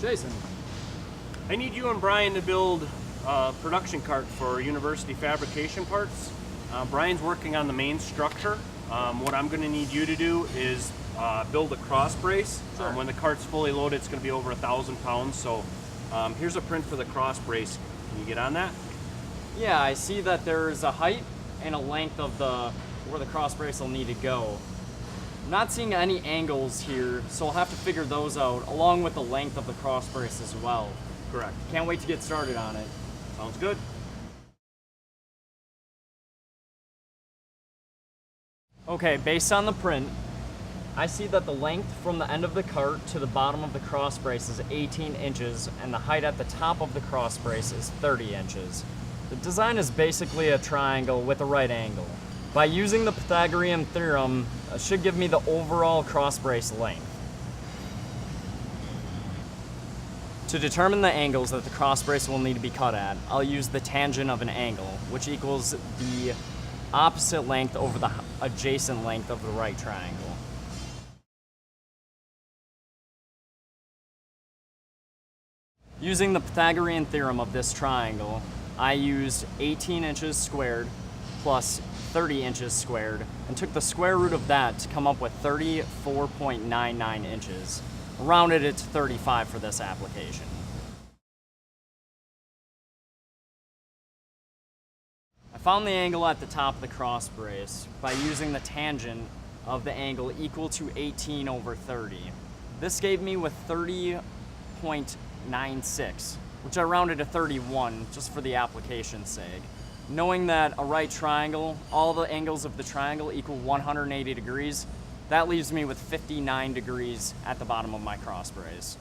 Jason. I need you and Brian to build a production cart for University Fabrication Parts. Brian's working on the main structure. What I'm going to need you to do is build a cross brace. Sure. When the cart's fully loaded, it's going to be over 1,000 pounds. So here's a print for the cross brace. Can you get on that? Yeah, I see that there's a height and a length of where the cross brace will need to go. I'm not seeing any angles here, so I'll have to figure those out, along with the length of the cross brace as well. Correct. Can't wait to get started on it. Sounds good. Okay, based on the print, I see that the length from the end of the cart to the bottom of the cross brace is 18 inches, and the height at the top of the cross brace is 30 inches. The design is basically a triangle with a right angle. By using the Pythagorean theorem, it should give me the overall cross brace length. To determine the angles that the cross brace will need to be cut at, I'll use the tangent of an angle, which equals the opposite length over the adjacent length of the right triangle. Using the Pythagorean theorem of this triangle, I used 18 inches squared plus 30 inches squared and took the square root of that to come up with 34.99 inches. Rounded it to 35 for this application. I found the angle at the top of the cross brace by using the tangent of the angle equal to 18 over 30. This gave me with 30.96, which I rounded to 31 just for the application's sake. Knowing that a right triangle, all the angles of the triangle equal 180 degrees, that leaves me with 59 degrees at the bottom of my cross brace.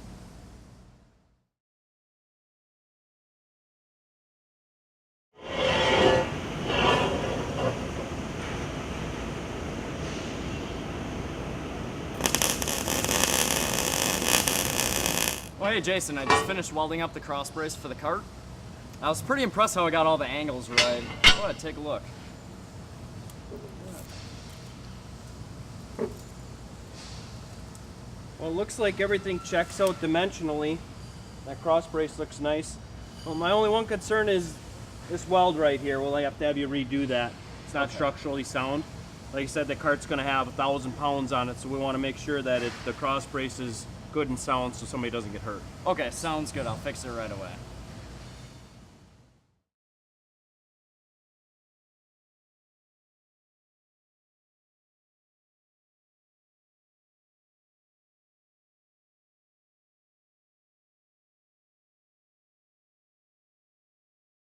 Oh hey Jason, I just finished welding up the cross brace for the cart. I was pretty impressed how I got all the angles right. Go ahead, take a look. Well, it looks like everything checks out dimensionally. That cross brace looks nice. Well, my only one concern is this weld right here. We'll have to have you redo that. It's not structurally sound. Like I said, the cart's going to have 1,000 pounds on it, so we want to make sure that the cross brace is good and sound so somebody doesn't get hurt. Okay, sounds good. I'll fix it right away.